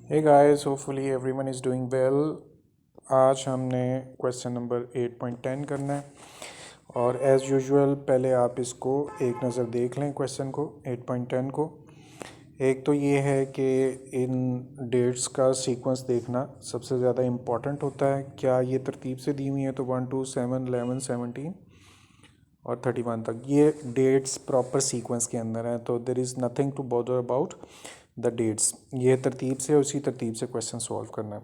Hey guys, hopefully everyone is doing well. आज हमने question number 8.10 करना है और एज़ यूजुअल पहले आप इसको एक नज़र देख लें क्वेश्चन को 8.10 को। एक तो ये है कि इन डेट्स का सीक्वेंस देखना सबसे ज़्यादा इम्पॉर्टेंट होता है। क्या ये तरतीब से दी हुई है तो 1 2 7 11 17 और 31 तक ये डेट्स प्रॉपर सीक्वेंस के अंदर हैं, तो there is nothing to bother about the dates. ये तरतीब से उसी तरतीब से क्वेश्चन सॉल्व करना है।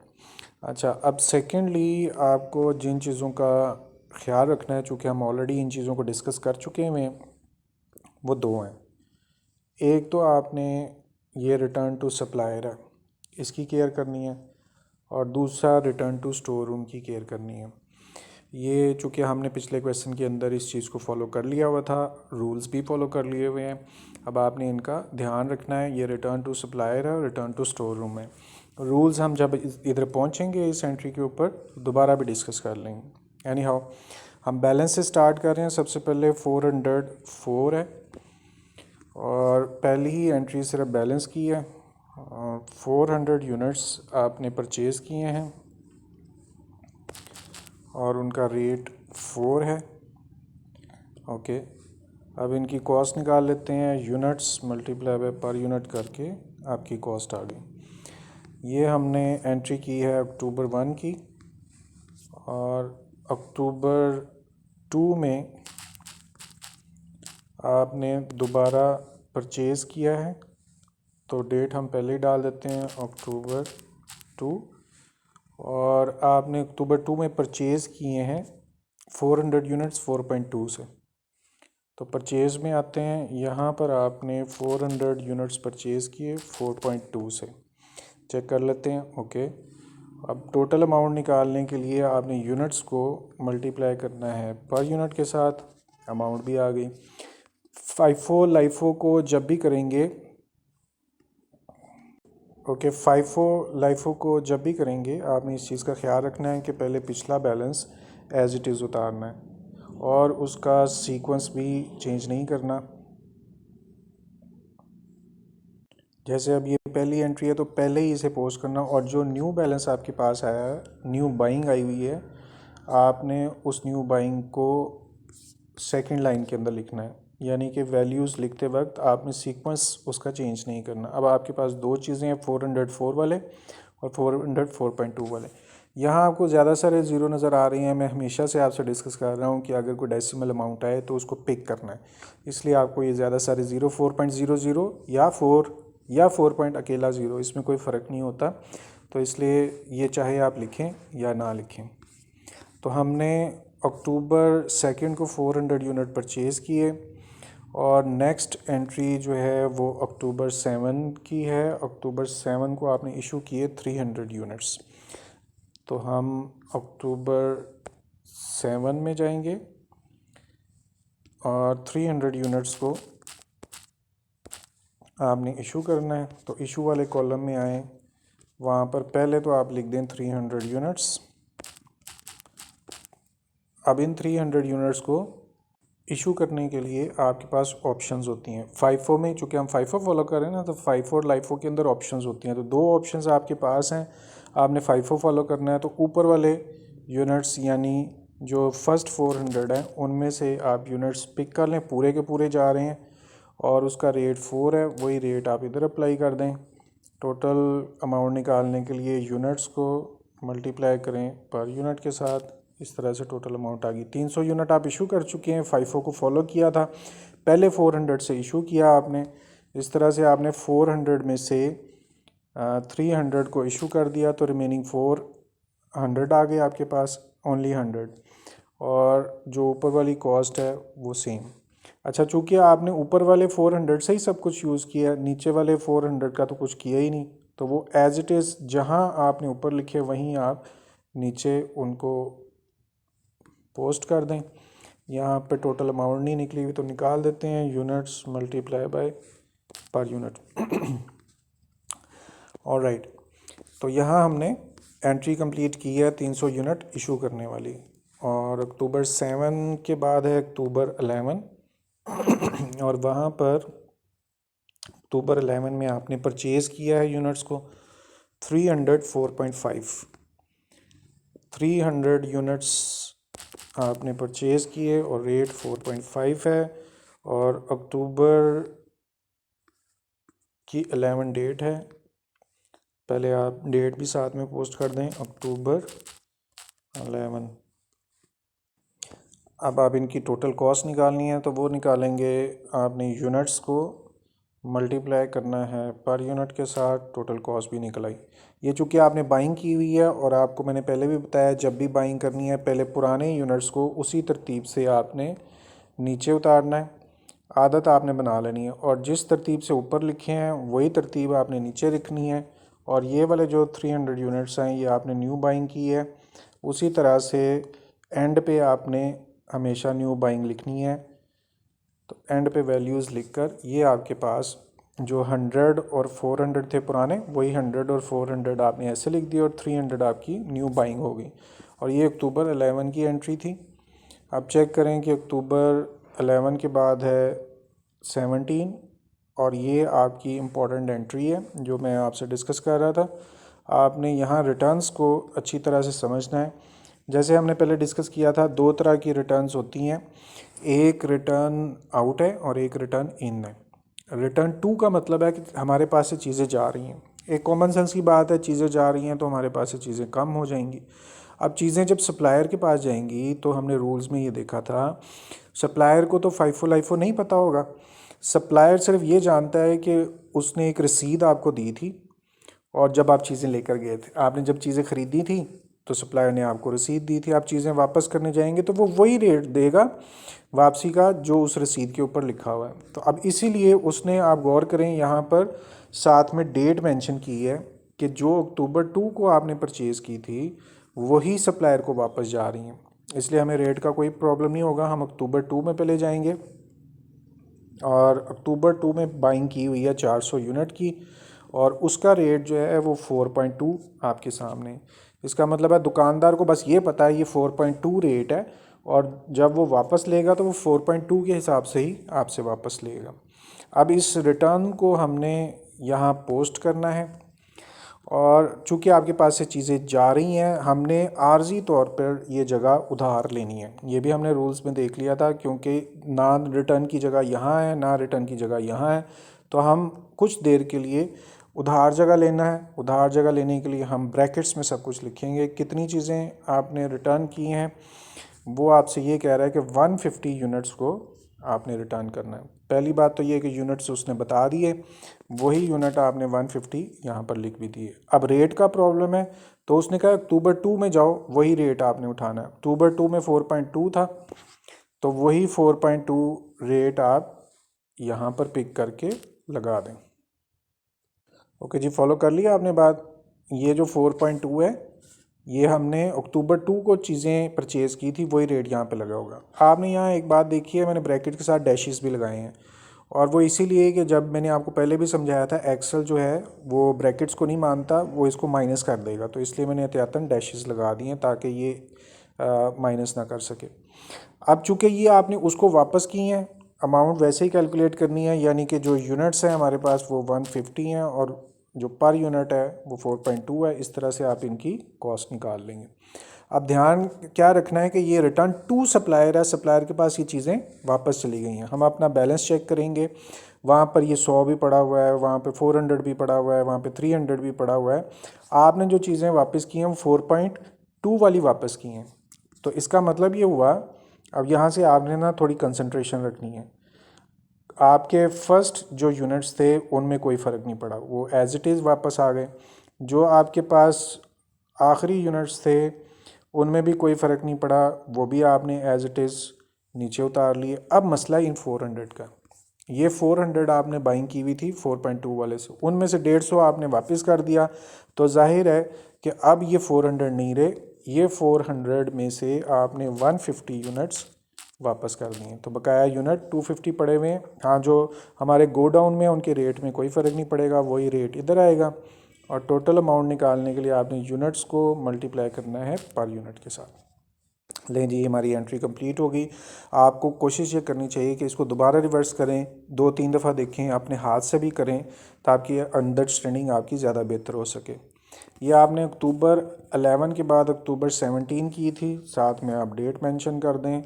अच्छा, अब सेकेंडली आपको जिन चीज़ों का ख्याल रखना है, चूँकि हम ऑलरेडी इन चीज़ों को डिस्कस कर चुके हैं, वो दो हैं। एक तो आपने ये रिटर्न टू सप्लायर है, इसकी केयर करनी है, और दूसरा रिटर्न टू स्टोर रूम की केयर करनी है। ये चूँकि हमने पिछले क्वेश्चन के अंदर इस चीज़ को फॉलो कर लिया हुआ था, रूल्स भी फॉलो कर लिए हुए हैं, अब आपने इनका ध्यान रखना है। ये रिटर्न टू सप्लायर है और रिटर्न टू स्टोर रूम है। रूल्स हम जब इधर पहुंचेंगे इस एंट्री के ऊपर दोबारा भी डिस्कस कर लेंगे। एनी हाउ, हम बैलेंस से स्टार्ट कर रहे हैं। सबसे पहले 404 है और पहली ही एंट्री सिर्फ बैलेंस की है। 400 यूनिट्स आपने परचेज़ किए हैं और उनका रेट 4 है। ओके, अब इनकी कॉस्ट निकाल लेते हैं। Units multiply by per unit करके आपकी कॉस्ट आ गई। ये हमने एंट्री की है अक्टूबर 1 की, और अक्टूबर 2 में आपने दोबारा परचेज़ किया है, तो डेट हम पहले ही डाल देते हैं अक्टूबर 2। और आपने अक्टूबर 2 में परचेज़ किए हैं 400 यूनिट्स 4.2 से। तो परचेज़ में आते हैं, यहाँ पर आपने 400 यूनिट्स परचेज़ किए 4.2 से। चेक कर लेते हैं। ओके, अब टोटल अमाउंट निकालने के लिए आपने यूनिट्स को मल्टीप्लाई करना है पर यूनिट के साथ। अमाउंट भी आ गई। फाइफो लाइफो को जब भी करेंगे, ओके, फाइफो लाइफो को जब भी करेंगे आपने इस चीज़ का ख्याल रखना है कि पहले पिछला बैलेंस एज इट इज़ उतारना है और उसका सीक्वेंस भी चेंज नहीं करना। जैसे अब ये पहली एंट्री है तो पहले ही इसे पोस्ट करना, और जो न्यू बैलेंस आपके पास आया है, न्यू बाइंग आई हुई है, आपने उस न्यू बाइंग को सेकंड लाइन के अंदर लिखना है। यानी कि वैल्यूज़ लिखते वक्त आपने सीक्वेंस उसका चेंज नहीं करना। अब आपके पास दो चीज़ें हैं, 404 वाले और 404.2 वाले। यहाँ आपको ज़्यादा सारे ज़ीरो नज़र आ रही हैं। मैं हमेशा से आपसे डिस्कस कर रहा हूँ कि अगर कोई डेसिमल अमाउंट आए तो उसको पिक करना है, इसलिए आपको ये ज़्यादा सारे ज़ीरो 4.00 या 4 या 4 पॉइंट अकेला ज़ीरो, इसमें कोई फ़र्क नहीं होता। तो इसलिए ये चाहे आप लिखें या ना लिखें। तो हमने अक्टूबर 2 को 400 यूनिट परचेज़ किए और नेक्स्ट एंट्री जो है वो अक्टूबर 7 की है। अक्टूबर 7 को आपने इशू किए 300 यूनिट्स। तो हम अक्टूबर 7 में जाएंगे और 300 यूनिट्स को आपने इशू करना है। तो इशू वाले कॉलम में आए, वहाँ पर पहले तो आप लिख दें 300 यूनिट्स। अब इन 300 यूनिट्स को इशू करने के लिए आपके पास ऑप्शंस होती हैं। फाइफो में, चूँकि हम फाइफो फॉलो कर रहे हैं ना, तो फाइफो और लाइफो के अंदर ऑप्शंस होती हैं। तो दो ऑप्शंस आपके पास हैं, आपने फाइफो फॉलो करना है तो ऊपर वाले यूनिट्स यानी जो फर्स्ट 400 हैं उनमें से आप यूनिट्स पिक कर लें। पूरे के पूरे जा रहे हैं और उसका रेट 4 है, वही रेट आप इधर अप्लाई कर दें। टोटल अमाउंट निकालने के लिए यूनिट्स को मल्टीप्लाई करें पर यूनिट के साथ। इस तरह से टोटल अमाउंट आ गई। 300 यूनिट आप इशू कर चुके हैं। फाइफो को फॉलो किया था, पहले 400 से इशू किया आपने। इस तरह से आपने 400 में से 300 को इशू कर दिया, तो रिमेनिंग 400 आ गए आपके पास, ओनली 100। और जो ऊपर वाली कॉस्ट है वो सेम। अच्छा, चूँकि आपने ऊपर वाले 400 से ही सब कुछ यूज़ किया, नीचे वाले 400 का तो कुछ किया ही नहीं, तो वो एज इट इज़ जहाँ आपने ऊपर लिखे वहीं आप नीचे उनको पोस्ट कर दें। यहाँ पे टोटल अमाउंट नहीं निकली हुई तो निकाल देते हैं, units multiply by per unit. Alright, तो यहाँ हमने एंट्री कंप्लीट की है 300 यूनिट इशू करने वाली। और अक्टूबर 7 के बाद है अक्टूबर 11 और वहाँ पर अक्टूबर 11 में आपने परचेज़ किया है यूनिट्स को 300 4.5 300 यूनिट्स आपने परचेज़ किए और रेट 4.5 है और अक्टूबर की 11 डेट है। पहले आप डेट भी साथ में पोस्ट कर दें, अक्टूबर 11। अब आप इनकी टोटल कॉस्ट निकालनी है तो वो निकालेंगे, आपने यूनिट्स को मल्टीप्लाई करना है पर यूनिट के साथ, टोटल कॉस्ट भी निकल आई। ये चूँकि आपने बाइंग की हुई है और आपको मैंने पहले भी बताया जब भी बाइंग करनी है पहले पुराने यूनिट्स को उसी तरतीब से आपने नीचे उतारना है, आदत आपने बना लेनी है और जिस तरतीब से ऊपर लिखे हैं वही तरतीब आपने नीचे लिखनी है। और ये वाले जो 300 यूनिट्स हैं ये आपने न्यू बाइंग की है, उसी तरह से एंड पे आपने हमेशा न्यू बाइंग लिखनी है। तो एंड पे वैल्यूज़ लिखकर ये आपके पास जो 100 और 400 थे पुराने वही 100 और 400 आपने ऐसे लिख दिए और 300 आपकी न्यू बाइंग हो गई। और ये अक्टूबर 11 की एंट्री थी। अब चेक करें कि अक्टूबर 11 के बाद है 17 और ये आपकी इम्पॉर्टेंट एंट्री है जो मैं आपसे डिस्कस कर रहा था। आपने यहाँ रिटर्न्स को अच्छी तरह से समझना है। जैसे हमने पहले डिस्कस किया था, दो तरह की रिटर्न्स होती हैं, एक रिटर्न आउट है और एक रिटर्न इन है। रिटर्न टू का मतलब है कि हमारे पास से चीज़ें जा रही हैं। एक कॉमन सेंस की बात है, चीज़ें जा रही हैं तो हमारे पास से चीज़ें कम हो जाएंगी। अब चीज़ें जब सप्लायर के पास जाएंगी तो हमने रूल्स में ये देखा था, सप्लायर को तो फाइफो लाइफो नहीं पता होगा। सप्लायर सिर्फ ये जानता है कि उसने एक रसीद आपको दी थी और जब आप चीज़ें लेकर गए थे, आपने जब चीज़ें ख़रीदी थी तो सप्लायर ने आपको रसीद दी थी। आप चीज़ें वापस करने जाएंगे तो वो वही रेट देगा वापसी का जो उस रसीद के ऊपर लिखा हुआ है। तो अब इसीलिए उसने, आप गौर करें यहाँ पर साथ में डेट मेंशन की है कि जो अक्टूबर 2 को आपने परचेज़ की थी वही सप्लायर को वापस जा रही हैं, इसलिए हमें रेट का कोई प्रॉब्लम नहीं होगा। हम अक्टूबर 2 में पहले जाएंगे और अक्टूबर 2 में बाइंग की हुई है 400 यूनिट की और उसका रेट जो है वो 4.2 आपके सामने। इसका मतलब है दुकानदार को बस ये पता है ये 4.2 रेट है और जब वो वापस लेगा तो वो 4.2 के हिसाब से ही आपसे वापस लेगा। अब इस रिटर्न को हमने यहाँ पोस्ट करना है और चूँकि आपके पास से चीज़ें जा रही हैं, हमने आर्जी तौर पर ये जगह उधार लेनी है। ये भी हमने रूल्स में देख लिया था, क्योंकि ना रिटर्न की जगह यहाँ है ना रिटर्न की जगह यहाँ है, तो हम कुछ देर के लिए उधार जगह लेना है। उधार जगह लेने के लिए हम ब्रैकेट्स में सब कुछ लिखेंगे। कितनी चीज़ें आपने रिटर्न की हैं वो आपसे ये कह रहा है कि 150 यूनिट्स को आपने रिटर्न करना है। पहली बात तो ये कि यूनिट्स उसने बता दिए, वही यूनिट आपने 150 यहाँ पर लिख भी दिए। अब रेट का प्रॉब्लम है तो उसने कहा अक्टूबर 2 में जाओ, वही रेट आपने उठाना है। अक्टूबर 2 में 4.2 था तो वही 4.2 रेट आप यहाँ पर पिक करके लगा दें। ओके जी, फॉलो कर लिया आपने बात। ये जो 4.2 है ये हमने अक्टूबर 2 को चीज़ें परचेज़ की थी, वही रेट यहाँ पे लगा होगा। आपने यहाँ एक बात देखी है, मैंने ब्रैकेट के साथ डैशेस भी लगाए हैं और वो इसीलिए कि जब मैंने आपको पहले भी समझाया था एक्सेल जो है वो ब्रैकेट्स को नहीं मानता, वो इसको माइनस कर देगा, तो इसलिए मैंने एहतियातन डैशेस लगा दिए हैं ताकि ये माइनस ना कर सके। अब चूँकि ये आपने उसको वापस किए हैं, अमाउंट वैसे ही कैलकुलेट करनी है, यानी कि जो यूनिट्स हैं हमारे पास वो 150 हैं और जो पर यूनिट है वो 4.2 है। इस तरह से आप इनकी कॉस्ट निकाल लेंगे। अब ध्यान क्या रखना है कि ये रिटर्न टू सप्लायर है, सप्लायर के पास ये चीज़ें वापस चली गई हैं। हम अपना बैलेंस चेक करेंगे, वहाँ पर ये 100 भी पड़ा हुआ है, वहाँ पे 400 भी पड़ा हुआ है, वहाँ पे 300 भी पड़ा हुआ है। आपने जो चीज़ें वापस की हैं वो 4.2 वाली वापस की हैं। तो इसका मतलब ये हुआ, अब यहाँ से आपने ना थोड़ी कंसंट्रेशन रखनी है। आपके फर्स्ट जो यूनिट्स थे उनमें कोई फ़र्क नहीं पड़ा, वो एज़ इट इज़ वापस आ गए। जो आपके पास आखिरी यूनिट्स थे उनमें भी कोई फ़र्क नहीं पड़ा, वो भी आपने एज़ इट इज़ नीचे उतार लिए। अब मसला इन 400 का, ये 400 आपने बाइंग की हुई थी 4.2 वाले से, उनमें से 150 आपने वापस कर दिया, तो जाहिर है कि अब ये 400 नहीं रहे, ये 400 में से आपने 150 यूनिट्स वापस कर दिए। तो बकाया यूनिट 250 पड़े हुए हैं। हाँ, जो हमारे गोडाउन में उनके रेट में कोई फ़र्क नहीं पड़ेगा, वही रेट इधर आएगा। और टोटल अमाउंट निकालने के लिए आपने यूनिट्स को मल्टीप्लाई करना है पर यूनिट के साथ। लें जी, हमारी एंट्री कंप्लीट होगी। आपको कोशिश ये करनी चाहिए कि इसको दोबारा रिवर्स करें, 2-3 दफ़ा देखें, अपने हाथ से भी करें ताकि अंडरस्टैंडिंग आपकी ज़्यादा बेहतर हो सके। ये आपने अक्टूबर 11 के बाद अक्टूबर 17 की थी, साथ में आप डेट मेंशन कर दें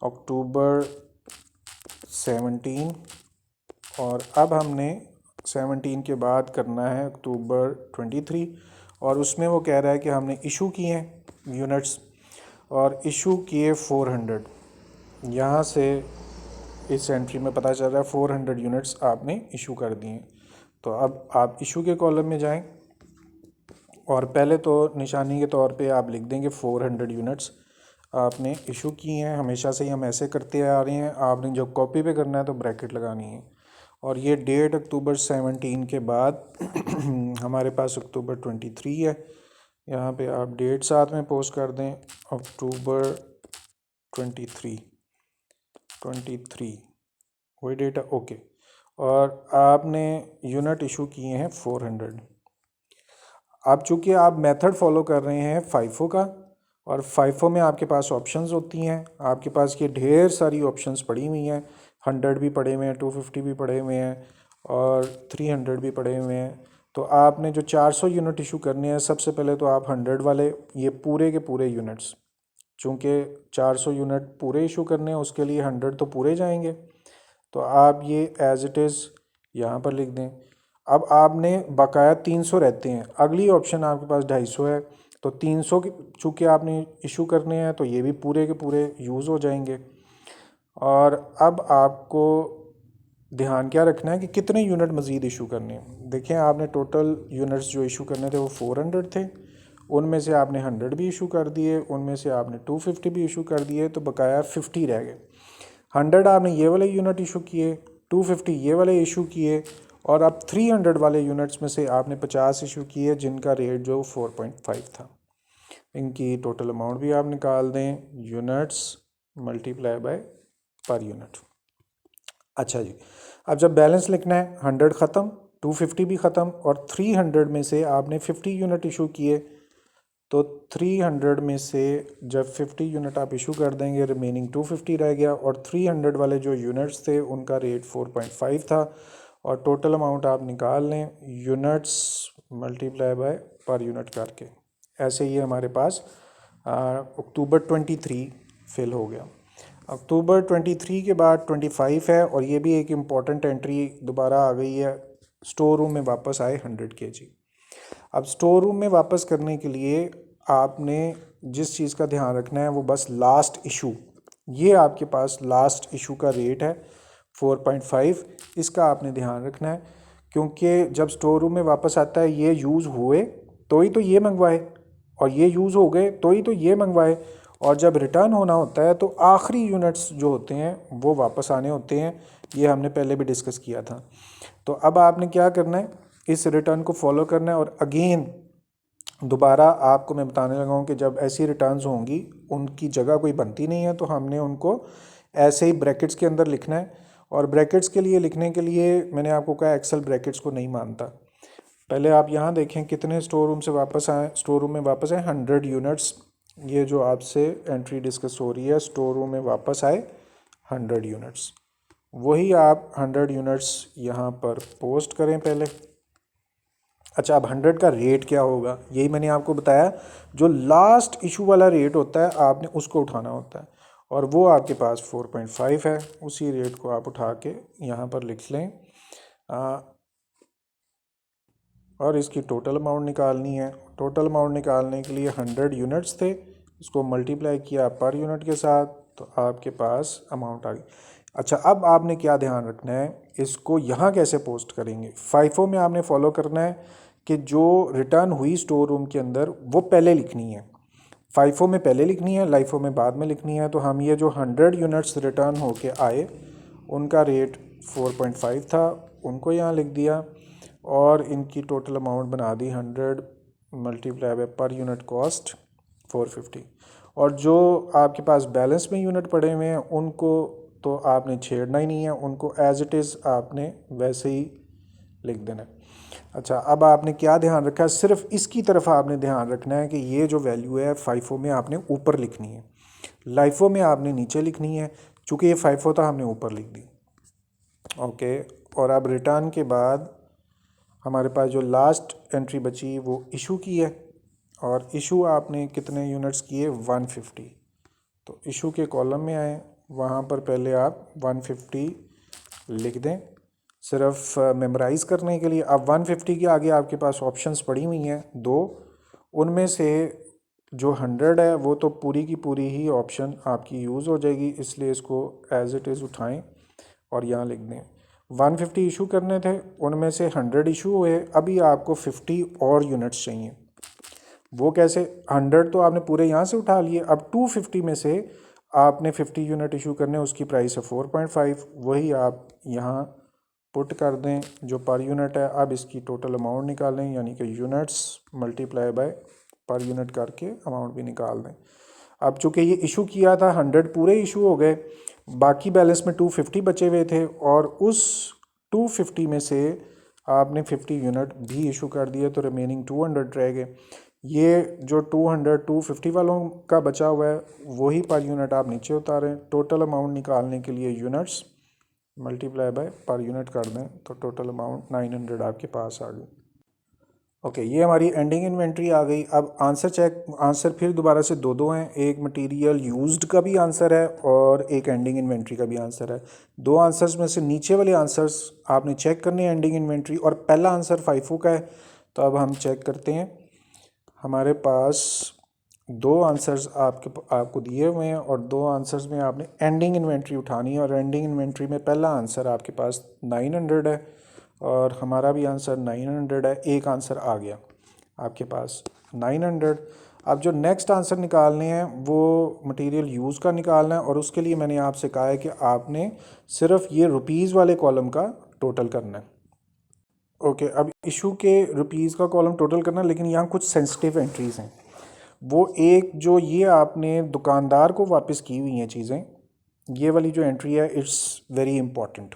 अक्टूबर 17। और अब हमने 17 के बाद करना है अक्टूबर 23, और उसमें वो कह रहा है कि हमने इशू किए हैं यूनिट्स और इशू किए 400। यहाँ से इस एंट्री में पता चल रहा है 400 यूनिट्स आपने इशू कर दिए। तो अब आप इशू के कॉलम में जाएं और पहले तो निशानी के तौर पे आप लिख देंगे 400 यूनिट्स आपने इशू किए हैं। हमेशा से ही हम ऐसे करते आ रहे हैं, आपने जब कॉपी पे करना है तो ब्रैकेट लगानी है। और ये डेट अक्टूबर 17 के बाद हमारे पास अक्टूबर 23 है, यहाँ पे आप डेट साथ में पोस्ट कर दें अक्टूबर 23 वही डेट है, ओके। और आपने यूनिट इशू किए हैं 400। अब चूँकि आप मेथड फॉलो कर रहे हैं फाइफो का, और फाइफो में आपके पास ऑप्शंस होती हैं, आपके पास ये ढेर सारी ऑप्शंस पड़ी हुई हैं, 100 भी पड़े हुए हैं, 250 भी पड़े हुए हैं और 300 भी पड़े हुए हैं। तो आपने जो 400 यूनिट इशू करने हैं, सबसे पहले तो आप 100 वाले ये पूरे के पूरे यूनिट्स, चूँकि 400 यूनिट पूरे इशू करने हैं उसके लिए 100 तो पूरे जाएंगे, तो आप ये एज इट इज़ यहाँ पर लिख दें। अब आपने बकाया 300 रहते हैं, अगली ऑप्शन आपके पास 250 है, तो 300 चूँकि आपने इशू करने हैं तो ये भी पूरे के पूरे यूज़ हो जाएंगे। और अब आपको ध्यान क्या रखना है कि कितने यूनिट मज़ीद इशू करने हैं। देखें, आपने टोटल यूनिट्स जो इशू करने थे वो 400 थे, उनमें से आपने 100 भी इशू कर दिए, उनमें से आपने 250 भी इशू कर दिए, तो बकाया 50 रह गए। 100 आपने ये वाले यूनिट इशू किए, 250 ये वाले इशू किए, और अब 300 वाले यूनिट्स में से आपने 50 इशू किए जिनका रेट जो 4.5 था। इनकी टोटल अमाउंट भी आप निकाल दें, units multiply by per unit. अच्छा जी, अब जब बैलेंस लिखना है 100 ख़त्म, 250 भी ख़त्म, और 300 में से आपने 50 यूनिट इशू किए, तो 300 में से जब 50 यूनिट आप इशू कर देंगे रिमेनिंग 250 रह गया, और 300 वाले जो यूनिट्स थे उनका रेट 4.5 था, और टोटल अमाउंट आप निकाल लें units multiply by per unit करके। ऐसे ही हमारे पास अक्टूबर 23 फिल हो गया। अक्टूबर 23 के बाद 25 है, और ये भी एक इम्पॉर्टेंट एंट्री दोबारा आ गई है, स्टोर रूम में वापस आए 100 kg। अब स्टोर रूम में वापस करने के लिए आपने जिस चीज़ का ध्यान रखना है वो बस लास्ट इशू, ये आपके पास लास्ट इशू का रेट है 4.5, इसका आपने ध्यान रखना है, क्योंकि जब स्टोर रूम में वापस आता है ये यूज़ हुए तो ही तो ये मंगवाए, और ये यूज़ हो गए तो ही तो ये मंगवाए, और जब रिटर्न होना होता है तो आखिरी यूनिट्स जो होते हैं वो वापस आने होते हैं। ये हमने पहले भी डिस्कस किया था। तो अब आपने क्या करना है, इस रिटर्न को फॉलो करना है, और अगेन दोबारा आपको मैं बताने लगा हूँ कि जब ऐसी रिटर्न्स होंगी उनकी जगह कोई बनती नहीं है, तो हमने उनको ऐसे ही ब्रैकेट्स के अंदर लिखना है। और ब्रैकेट्स के लिए लिखने के लिए मैंने आपको कहा एक्सेल ब्रैकेट्स को नहीं मानता। पहले आप यहाँ देखें कितने स्टोर रूम से वापस आए, स्टोर रूम में वापस आए 100 यूनिट्स, ये जो आपसे एंट्री डिस्कस हो रही है स्टोर रूम में वापस आए 100 यूनिट्स, वही आप 100 यूनिट्स यहाँ पर पोस्ट करें पहले। अच्छा, अब 100 का रेट क्या होगा, यही मैंने आपको बताया, जो लास्ट इशू वाला रेट होता है आपने उसको उठाना होता है, और वो आपके पास 4.5 है, उसी रेट को आप उठा के यहाँ पर लिख लें। और इसकी टोटल अमाउंट निकालनी है। टोटल अमाउंट निकालने के लिए 100 यूनिट्स थे, इसको मल्टीप्लाई किया पर यूनिट के साथ, तो आपके पास अमाउंट आ गई। अच्छा, अब आपने क्या ध्यान रखना है, इसको यहाँ कैसे पोस्ट करेंगे। फाइफो में आपने फॉलो करना है कि जो रिटर्न हुई स्टोर रूम के अंदर वो पहले लिखनी है, फाइफो में पहले लिखनी है, लाइफो में बाद में लिखनी है। तो हम ये जो 100 यूनिट्स रिटर्न होके आए उनका रेट 4.5 था, उनको यहाँ लिख दिया, और इनकी टोटल अमाउंट बना दी 100 multiply by per unit cost 450। और जो आपके पास बैलेंस में यूनिट पड़े हुए हैं उनको तो आपने छेड़ना ही नहीं है, उनको एज इट इज़ आपने वैसे ही लिख देना है। अच्छा, अब आपने क्या ध्यान रखा है, सिर्फ इसकी तरफ आपने ध्यान रखना है कि ये जो वैल्यू है फाइफो में आपने ऊपर लिखनी है, लाइफो में आपने नीचे लिखनी है, चूँकि ये फाइफो था हमने ऊपर लिख दी। ओके, और अब रिटर्न के बाद हमारे पास जो लास्ट एंट्री बची वो इशू की है, और इशू आपने कितने यूनिट्स किए 150। तो इशू के कॉलम में आए, वहाँ पर पहले आप 150 लिख दें सिर्फ मेमोराइज़ करने के लिए। अब 150 के आगे आपके पास ऑप्शंस पड़ी हुई हैं दो, उनमें से जो 100 है वो तो पूरी की पूरी ही ऑप्शन आपकी यूज़ हो जाएगी, इसलिए इसको एज इट इज़ उठाएं और यहाँ लिख दें 150 इशू करने थे, उनमें से 100 इशू हुए, अभी आपको 50 और यूनिट्स चाहिए। वो कैसे? 100 तो आपने पूरे यहाँ से उठा लिए, अब 250 में से आपने 50 यूनिट इशू करने, उसकी प्राइस है 4.5, वही आप यहाँ पुट कर दें जो पर यूनिट है। अब इसकी टोटल अमाउंट निकालें, यानी कि units multiply by per unit करके अमाउंट भी निकाल दें। अब चूँकि ये इशू किया था 100 पूरे इशू हो गए, बाकी बैलेंस में 250 बचे हुए थे, और उस 250 में से आपने 50 यूनिट भी इशू कर दिए, तो रिमेनिंग 200 रह गए। ये जो 200 250 वालों का बचा हुआ है वही पर यूनिट आप नीचे उतारें। टोटल अमाउंट निकालने के लिए units multiply by per unit कर दें, तो टोटल अमाउंट 900 आपके पास आ गई। ओके, ये हमारी एंडिंग इन्वेंट्री आ गई। अब आंसर चेक, आंसर फिर दोबारा से दो हैं, एक मटेरियल यूज्ड का भी आंसर है और एक एंडिंग इन्वेंट्री का भी आंसर है। दो आंसर्स में से नीचे वाले आंसर्स आपने चेक करने हैं एंडिंग इन्वेंट्री, और पहला आंसर FIFO का है। तो अब हम चेक करते हैं, हमारे पास दो आंसर्स आपको दिए हुए हैं, और दो आंसर्स में आपने एंडिंग इन्वेंट्री उठानी है, और एंडिंग इन्वेंट्री में पहला आंसर आपके पास 900 है और हमारा भी आंसर 900 है। एक आंसर आ गया आपके पास 900। अब जो नेक्स्ट आंसर निकालने हैं वो मटेरियल यूज़ का निकालना है, और उसके लिए मैंने आपसे कहा है कि आपने सिर्फ ये रुपीज़ वाले कॉलम का टोटल करना है। ओके, अब इशू के रुपीज़ का कॉलम टोटल करना, लेकिन यहाँ कुछ सेंसिटिव एंट्रीज़ हैं। वो एक जो ये आपने दुकानदार को वापस की हुई हैं चीज़ें, ये वाली जो एंट्री है इट्स वेरी इंपॉर्टेंट,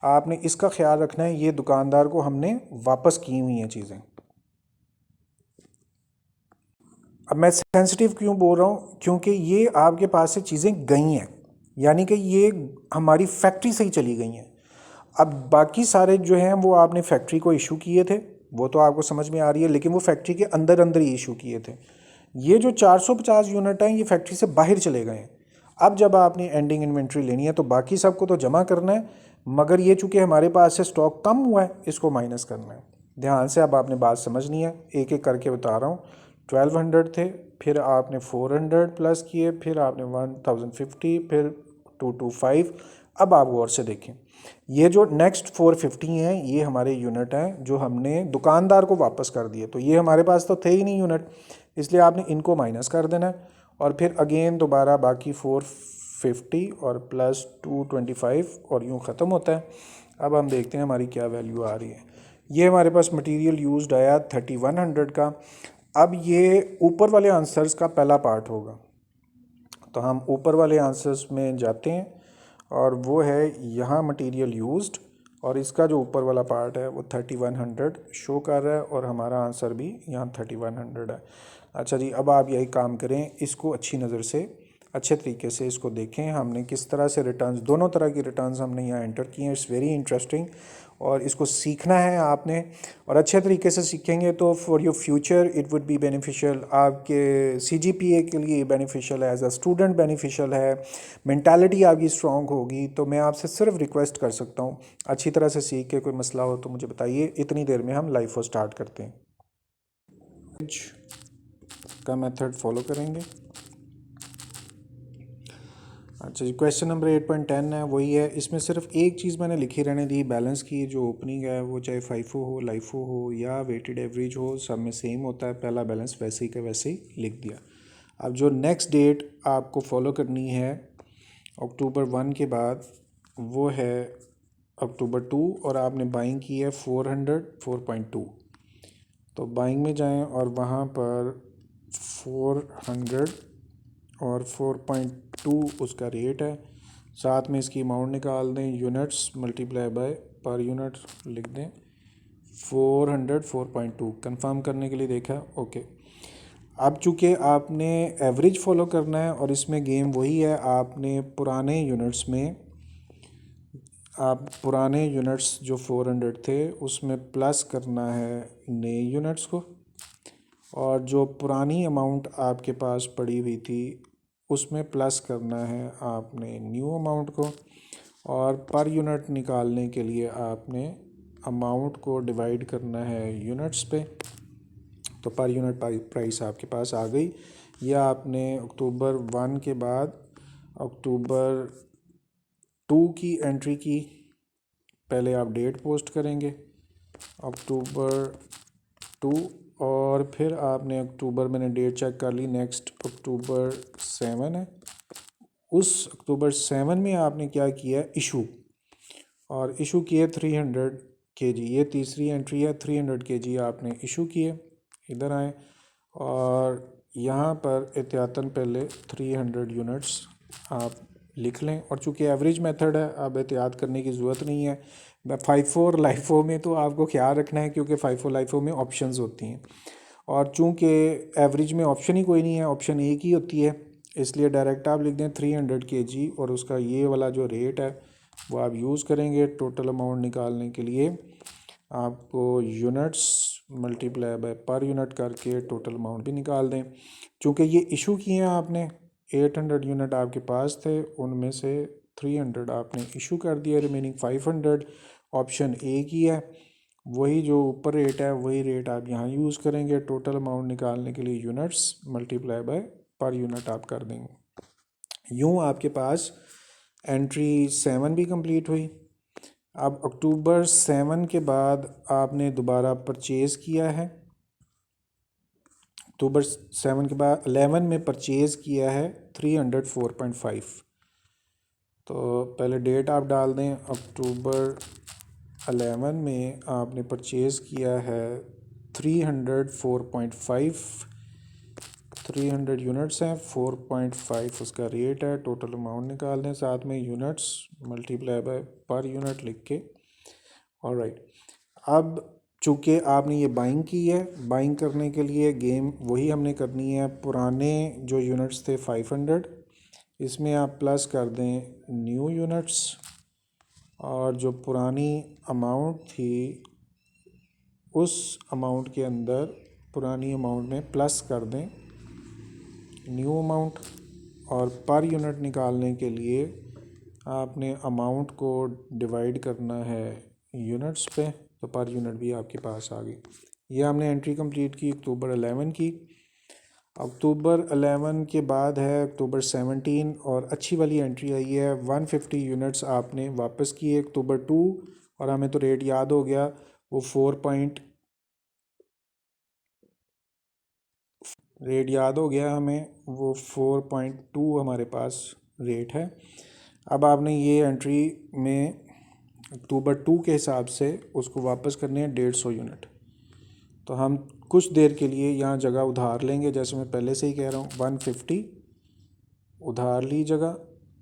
आपने इसका ख्याल रखना है। ये दुकानदार को हमने वापस की हुई हैं चीज़ें। अब मैं सेंसिटिव क्यों बोल रहा हूँ? क्योंकि ये आपके पास से चीज़ें गई हैं, यानी कि ये हमारी फैक्ट्री से ही चली गई हैं। अब बाकी सारे जो हैं वो आपने फैक्ट्री को इशू किए थे, वो तो आपको समझ में आ रही है, लेकिन वो फैक्ट्री के अंदर अंदर ही इशू किए थे। ये जो 450 यूनिट हैं ये फैक्ट्री से बाहर चले गए हैं। अब जब आपने एंडिंग इन्वेंट्री लेनी है तो बाकी सबको तो जमा करना है, मगर ये चूँकि हमारे पास से स्टॉक कम हुआ है इसको माइनस करना है। ध्यान से अब आपने बात समझनी है, एक एक करके बता रहा हूँ। 1200 थे, फिर आपने 400 प्लस किए, फिर आपने 1050, फिर 225। अब आप गौर से देखें, ये जो नेक्स्ट 450 हैं ये हमारे यूनिट हैं जो हमने दुकानदार को वापस कर दिए। तो ये हमारे पास तो थे ही नहीं यूनिट, इसलिए आपने इनको माइनस कर देना है, और फिर अगेन दोबारा बाकी 450 और प्लस 225 और यूँ ख़त्म होता है। अब हम देखते हैं हमारी क्या वैल्यू आ रही है। ये हमारे पास मटेरियल यूज्ड आया 3100 का। अब ये ऊपर वाले आंसर्स का पहला पार्ट होगा, तो हम ऊपर वाले आंसर्स में जाते हैं, और वो है यहाँ मटेरियल यूज्ड, और इसका जो ऊपर वाला पार्ट है वो 3100 शो कर रहा है, और हमारा आंसर भी यहाँ 3100 है। अच्छा जी, अब आप यही काम करें, इसको अच्छी नज़र से अच्छे तरीके से इसको देखें, हमने किस तरह से रिटर्न्स, दोनों तरह की रिटर्न्स हमने यहाँ एंटर किए हैं। इट्स वेरी इंटरेस्टिंग, और इसको सीखना है आपने, और अच्छे तरीके से सीखेंगे तो for your future it would be beneficial. आपके CGPA के लिए बेनिफिशियल है, एज अ स्टूडेंट बेनिफिशियल है, मेंटालिटी आपकी स्ट्रॉन्ग होगी। तो मैं आपसे सिर्फ रिक्वेस्ट कर सकता हूँ, अच्छी तरह से सीख के कोई मसला हो तो मुझे बताइए। इतनी देर में हम लाइव को स्टार्ट करते हैं। का मेथड फॉलो करेंगे। अच्छा जी, क्वेश्चन नंबर 8.10 है, वही है। इसमें सिर्फ एक चीज़ मैंने लिखी रहने दी, बैलेंस की जो ओपनिंग है वो चाहे FIFO हो, LIFO हो या वेटेड एवरेज हो, सब में सेम होता है। पहला बैलेंस वैसे ही का वैसे ही लिख दिया। अब जो नेक्स्ट डेट आपको फॉलो करनी है अक्टूबर 1 के बाद, वो है अक्टूबर 2, और आपने बाइंग की है 400 तो बाइंग में जाएं और वहाँ पर 400 और 4.2 उसका रेट है, साथ में इसकी अमाउंट निकाल दें, units multiply by per unit लिख दें 400 4.2। कंफर्म करने के लिए देखा, ओके। अब चूँकि आपने एवरेज फॉलो करना है और इसमें गेम वही है, आपने पुराने यूनिट्स में आप पुराने यूनिट्स जो 400 थे उसमें प्लस करना है नए यूनिट्स को, और जो पुरानी अमाउंट आपके पास पड़ी हुई थी उसमें प्लस करना है आपने न्यू अमाउंट को, और पर यूनिट निकालने के लिए आपने अमाउंट को डिवाइड करना है यूनिट्स पे। तो पर यूनिट प्राइस आपके पास आ गई। यह आपने अक्टूबर 1 के बाद अक्टूबर 2 की एंट्री की। पहले आप डेट पोस्ट करेंगे अक्टूबर 2, और फिर आपने अक्टूबर, मैंने डेट चेक कर ली, नेक्स्ट अक्टूबर 7 है। उस अक्टूबर 7 में आपने क्या किया, इशू, और इशू किए 300 kg। ये तीसरी एंट्री है, 300 kg आपने इशू किए। इधर आए और यहाँ पर एहतियातन पहले 300 यूनिट्स आप लिख लें, और चूँकि एवरेज मेथड है अब एहतियात करने की ज़रूरत नहीं है। 5-4 लाइफो में तो आपको ख्याल रखना है क्योंकि 5-4 लाइफो में ऑप्शंस होती हैं, और चूँकि एवरेज में ऑप्शन ही कोई नहीं है, ऑप्शन एक ही होती है, इसलिए डायरेक्ट आप लिख दें 300 kg, और उसका ये वाला जो रेट है वो आप यूज़ करेंगे टोटल अमाउंट निकालने के लिए। आपको units multiply by per unit करके टोटल अमाउंट भी निकाल दें। चूँकि ये इशू किए हैं आपने, 800 यूनिट आपके पास थे, उनमें से 300 आपने इशू कर दिया, रिमेनिंग 500 ऑप्शन ए की है। वही जो ऊपर रेट है वही रेट आप यहाँ यूज़ करेंगे। टोटल अमाउंट निकालने के लिए units multiply by per unit आप कर देंगे। यूँ आपके पास एंट्री 7 भी कंप्लीट हुई। अब अक्टूबर 7 के बाद आपने दोबारा परचेज़ किया है। अक्टूबर 7 के बाद 11 में परचेज़ किया है 304.5। तो पहले डेट आप डाल दें, अक्टूबर 11 में आपने परचेज़ किया है 304.5। 300 यूनिट्स हैं, 4.5 उसका रेट है। टोटल अमाउंट निकाल दें, साथ में units multiply by per unit लिख के। ऑलराइट, अब चूँकि आपने ये बाइंग की है, बाइंग करने के लिए गेम वही हमने करनी है। पुराने जो यूनिट्स थे 500, इसमें आप प्लस कर दें न्यू यूनिट्स, और जो पुरानी अमाउंट थी उस अमाउंट के अंदर पुरानी अमाउंट में प्लस कर दें न्यू अमाउंट, और पर यूनिट निकालने के लिए आपने अमाउंट को डिवाइड करना है यूनिट्स पे। तो पर यूनिट भी आपके पास आ गई। ये हमने एंट्री कंप्लीट की अक्टूबर 11 की। अक्टूबर 11 के बाद है अक्टूबर 17, और अच्छी वाली एंट्री आई है 150 यूनिट्स आपने वापस किए अक्टूबर 2, और हमें तो रेट याद हो गया, वो रेट याद हो गया हमें, वो 4.2 हमारे पास रेट है। अब आपने ये एंट्री में अक्टूबर 2 के हिसाब से उसको वापस करने हैं 150 यूनिट। तो हम कुछ देर के लिए यहाँ जगह उधार लेंगे, जैसे मैं पहले से ही कह रहा हूँ 150 उधार ली जगह,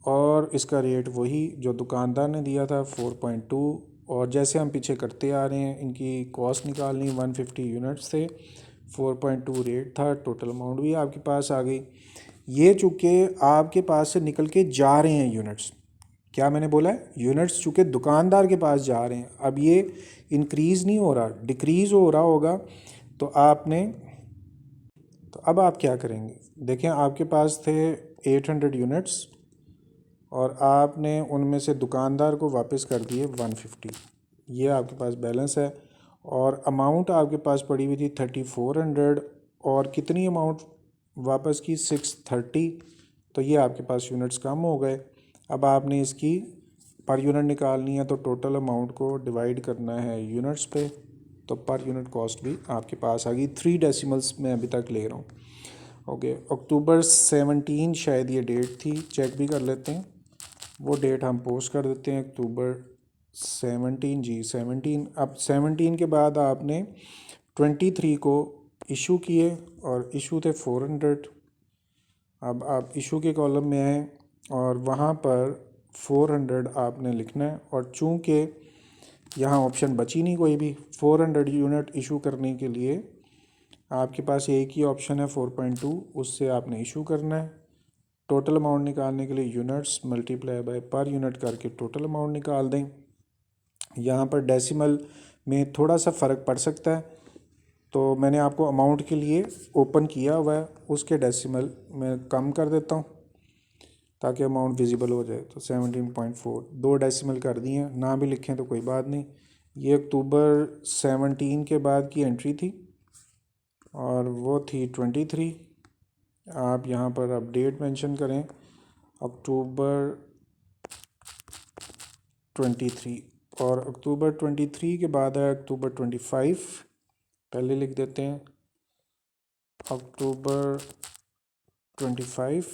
और इसका रेट वही जो दुकानदार ने दिया था 4.2, और जैसे हम पीछे करते आ रहे हैं इनकी कॉस्ट निकालनी। 150 यूनिट्स थे, 4.2 रेट था, टोटल अमाउंट भी आपके पास आ गई। ये चूँकि आपके पास से निकल के जा रहे हैं यूनिट्स, क्या मैंने बोला है, यूनिट्स चूँकि दुकानदार के पास जा रहे हैं, अब ये इंक्रीज़ नहीं हो रहा, डिक्रीज़ हो रहा होगा। तो अब आप क्या करेंगे, देखें आपके पास थे 800 यूनिट्स, और आपने उनमें से दुकानदार को वापस कर दिए 150। ये आपके पास बैलेंस है, और अमाउंट आपके पास पड़ी हुई थी 3400, और कितनी अमाउंट वापस की 630। तो ये आपके पास यूनिट्स कम हो गए। अब आपने इसकी पर यूनिट निकालनी है, तो टोटल अमाउंट को डिवाइड करना है यूनिट्स पे, तो पर यूनिट कॉस्ट भी आपके पास आ गई। 3 डेसिमल्स में अभी तक ले रहा हूँ। ओके, अक्टूबर 17 शायद ये डेट थी, चेक भी कर लेते हैं। वो डेट हम पोस्ट कर देते हैं, अक्टूबर 17 जी 17। अब 17 के बाद आपने 23 को इशू किए, और इशू थे 400। अब आप इशू के कॉलम में आए और वहाँ पर 400 आपने लिखना है, और चूँकि यहाँ ऑप्शन बची नहीं कोई भी, 400 यूनिट इशू करने के लिए आपके पास एक ही ऑप्शन है 4.2, उससे आपने इशू करना है। टोटल अमाउंट निकालने के लिए units multiply by per unit करके टोटल अमाउंट निकाल दें। यहाँ पर डेसिमल में थोड़ा सा फ़र्क पड़ सकता है, तो मैंने आपको अमाउंट के लिए ओपन किया हुआ है, उसके डेसिमल मैं कम कर देता हूँ ताकि अमाउंट विजिबल हो जाए। तो 17.4 दो डेसिमल कर दिए हैं, ना भी लिखें तो कोई बात नहीं। ये अक्टूबर 17 के बाद की एंट्री थी और वो थी 23। आप यहाँ पर अपडेट मेंशन करें अक्टूबर 23, और अक्टूबर 23 के बाद है अक्टूबर 25। पहले लिख देते हैं अक्टूबर 25।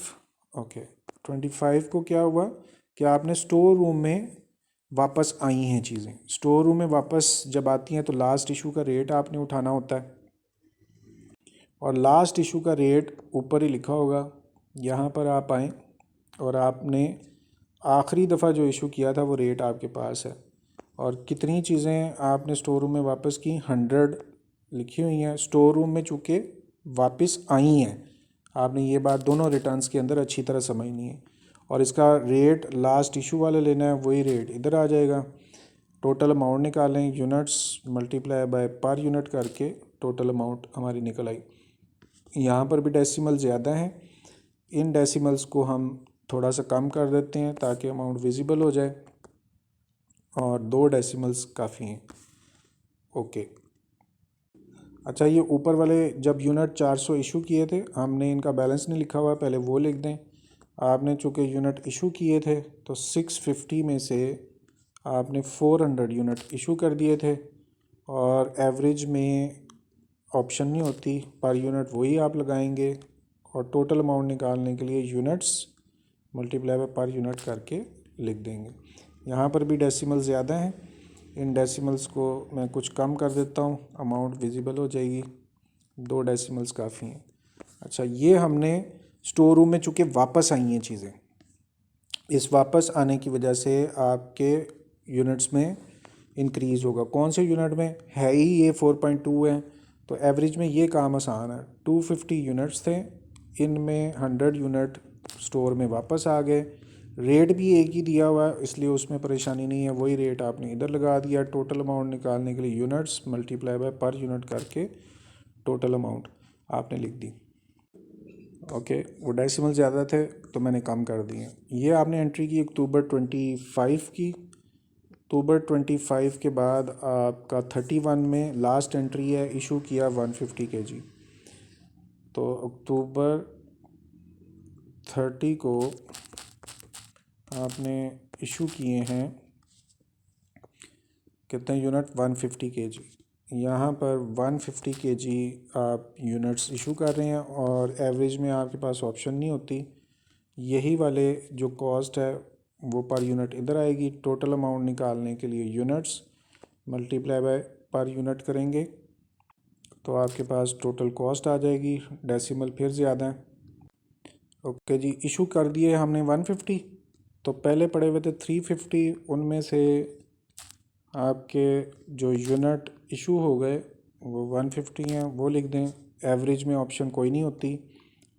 ओके, 25 को क्या हुआ कि आपने स्टोर रूम में वापस आई हैं चीज़ें। स्टोर रूम में वापस जब आती हैं तो लास्ट इशू का रेट आपने उठाना होता है, और लास्ट इशू का रेट ऊपर ही लिखा होगा। यहाँ पर आप आएँ और आपने आखिरी दफ़ा जो इशू किया था वो रेट आपके पास है, और कितनी चीज़ें आपने स्टोर रूम में वापस की, 100 लिखी हुई हैं स्टोर रूम में, चूँकि वापस आई हैं। आपने ये बात दोनों रिटर्न्स के अंदर अच्छी तरह समझनी है, और इसका रेट लास्ट इशू वाला लेना है, वही रेट इधर आ जाएगा। टोटल अमाउंट निकालें, units multiply by per unit करके टोटल अमाउंट हमारी निकल आई। यहाँ पर भी डेसिमल ज़्यादा हैं, इन डेसिमल्स को हम थोड़ा सा कम कर देते हैं ताकि अमाउंट विजिबल हो जाए, और 2 डेसिमल्स काफ़ी हैं। ओके, अच्छा, ये ऊपर वाले जब यूनिट 400 इशू किए थे, हमने इनका बैलेंस नहीं लिखा हुआ, पहले वो लिख दें। आपने चूँकि यूनिट इशू किए थे तो 650 में से आपने 400 यूनिट इशू कर दिए थे, और एवरेज में ऑप्शन नहीं होती, पर यूनिट वही आप लगाएंगे, और टोटल अमाउंट निकालने के लिए units multiply by per unit करके लिख देंगे। यहाँ पर भी डेसिमल ज़्यादा हैं, इन डेसिमल्स को मैं कुछ कम कर देता हूँ, अमाउंट विजिबल हो जाएगी। 2 डेसिमल्स काफ़ी हैं। अच्छा, ये हमने स्टोर रूम में चूँकि वापस आई हैं चीज़ें, इस वापस आने की वजह से आपके यूनिट्स में इंक्रीज़ होगा। कौन से यूनिट में है ही ये 4.2 है, तो एवरेज में ये काम आसान है। 250 यूनिट्स थे, इनमें 100 यूनिट स्टोर में वापस आ गए। रेट भी एक ही दिया हुआ है, इसलिए उसमें परेशानी नहीं है, वही रेट आपने इधर लगा दिया। टोटल अमाउंट निकालने के लिए units multiply by per unit करके टोटल अमाउंट आपने लिख दी। ओके, वो डेसिमल ज़्यादा थे तो मैंने कम कर दिए। ये आपने एंट्री की अक्टूबर 25 की। अक्टूबर 25 के बाद आपका 31 में लास्ट एंट्री है, इशू किया 150 kg। तो अक्टूबर 30 को आपने इशू किए हैं कितने यूनिट, 150 kg। यहाँ पर 150 kg आप यूनिट्स इशू कर रहे हैं, और एवरेज में आपके पास ऑप्शन नहीं होती। यही वाले जो कॉस्ट है वो पर यूनिट इधर आएगी। टोटल अमाउंट निकालने के लिए units multiply by per unit करेंगे तो आपके पास टोटल कॉस्ट आ जाएगी। डेसिमल फिर ज़्यादा है। ओके जी, इशू कर दिए हमने 150, तो पहले पड़े हुए थे 350, उनमें से आपके जो यूनिट इशू हो गए वो 150 हैं, वो लिख दें। एवरेज में ऑप्शन कोई नहीं होती,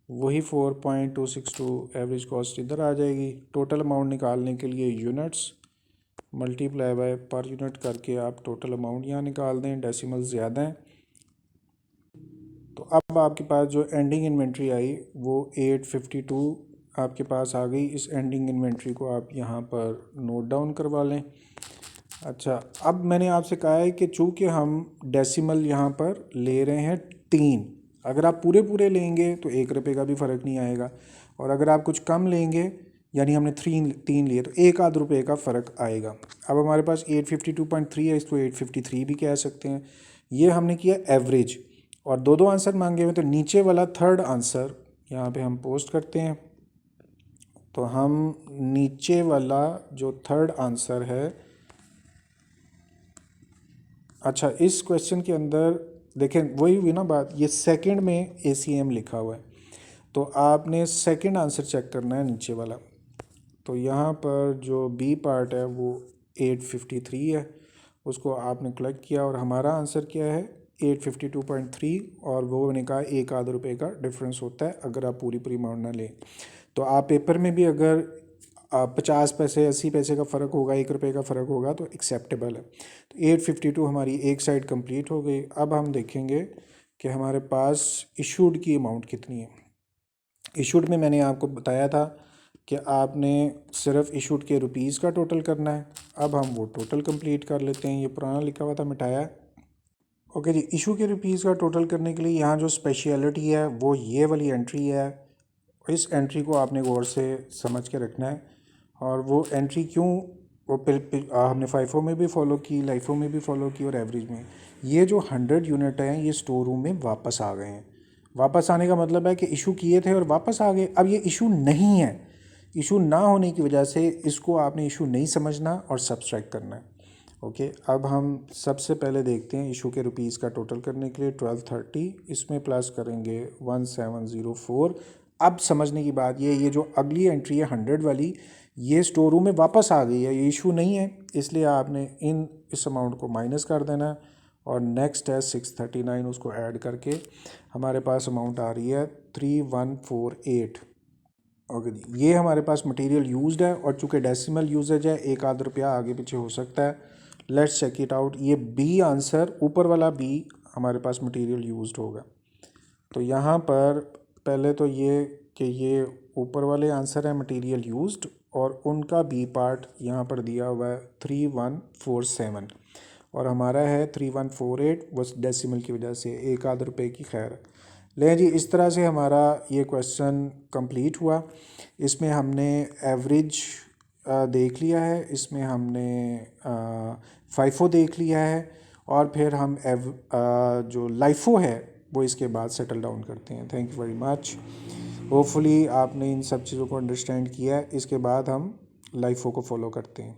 वही 4.262 एवरेज कॉस्ट इधर आ जाएगी। टोटल अमाउंट निकालने के लिए units multiply by per unit करके आप टोटल अमाउंट यहाँ निकाल दें। डेसिमल ज़्यादा हैं, तो अब आपके पास जो एंडिंग इन्वेंट्री आई वो 852 आपके पास आ गई। इस एंडिंग इन्वेंट्री को आप यहाँ पर नोट डाउन करवा लें। अच्छा, अब मैंने आपसे कहा है कि चूँकि हम डेसिमल यहाँ पर ले रहे हैं 3, अगर आप पूरे पूरे लेंगे तो 1 रुपये का भी फ़र्क नहीं आएगा, और अगर आप कुछ कम लेंगे, यानी हमने 3 लिए, तो 1 आध रुपये का फ़र्क आएगा। अब हमारे पास 852.3 है, इसको 853 भी कह सकते हैं। ये हमने किया एवरेज, और दो आंसर मांगे हुए, तो नीचे वाला थर्ड आंसर यहाँ पे हम पोस्ट करते हैं। तो हम नीचे वाला जो थर्ड आंसर है, अच्छा, इस क्वेश्चन के अंदर देखें वही हुई ना बात, ये सेकंड में ACM लिखा हुआ है, तो आपने सेकंड आंसर चेक करना है नीचे वाला। तो यहाँ पर जो बी पार्ट है वो 853 है, उसको आपने कलेक्ट किया, और हमारा आंसर क्या है 852.3, और वो मैंने कहा 1 आध रुपये का डिफरेंस होता है अगर आप पूरी पूरी अमाउंट ना लें। तो आप पेपर में भी अगर 50 पैसे 80 पैसे का फ़र्क होगा, 1 रुपये का फ़र्क होगा तो एक्सेप्टेबल है। तो 852 हमारी एक साइड कंप्लीट हो गई। अब हम देखेंगे कि हमारे पास इशूड की अमाउंट कितनी है। इशूड में मैंने आपको बताया था कि आपने सिर्फ इशूड के रुपीज़ का टोटल करना है। अब हम वो टोटल कंप्लीट कर लेते हैं। ये पुराना लिखा हुआ था, मिटाया है। ओके जी, इशू के रुपीज़ का टोटल करने के लिए यहाँ जो स्पेशलिटी है वो ये वाली एंट्री है। इस एंट्री को आपने गौर से समझ के रखना है। और वो एंट्री क्यों, वो हमने फाइफो में भी फ़ॉलो की, लाइफो में भी फ़ॉलो की और एवरेज में। ये जो 100 यूनिट हैं ये स्टोर रूम में वापस आ गए हैं। वापस आने का मतलब है कि इशू किए थे और वापस आ गए। अब ये इशू नहीं है। इशू ना होने की वजह से इसको आपने इशू नहीं समझना और सब्सट्रैक्ट करना है। ओके, अब हम सबसे पहले देखते हैं इशू के रुपीज़ का टोटल करने के लिए 1230, इसमें प्लस करेंगे 1704। अब समझने की बात ये जो अगली एंट्री है 100 वाली, ये स्टोर रूम में वापस आ गई है, ये इशू नहीं है, इसलिए आपने इस अमाउंट को माइनस कर देना। और नेक्स्ट है 639, उसको ऐड करके हमारे पास अमाउंट आ रही है 3148। ओके जी, ये हमारे पास मटेरियल यूज्ड है और चूँकि डेसिमल यूजेज है 1 आध रुपया आगे पीछे हो सकता है। Let's check it out. ये बी आंसर, ऊपर वाला बी हमारे पास मटेरियल यूज्ड होगा। तो यहाँ पर पहले तो ये कि ये ऊपर वाले आंसर है मटेरियल यूज्ड और उनका बी पार्ट यहाँ पर दिया हुआ है 3147 और हमारा है 3148, बस डेसिमल की वजह से 1 आध रुपये की खैर। लें जी, इस तरह से हमारा ये क्वेश्चन कंप्लीट हुआ। इसमें हमने एवरेज देख लिया है, इसमें हमने फाइफो देख लिया है और फिर हम जो लाइफो है वो इसके बाद सेटल डाउन करते हैं। Thank you very much. Hopefully आपने इन सब चीज़ों को अंडरस्टैंड किया है। इसके बाद हम लाइफो को फॉलो करते हैं।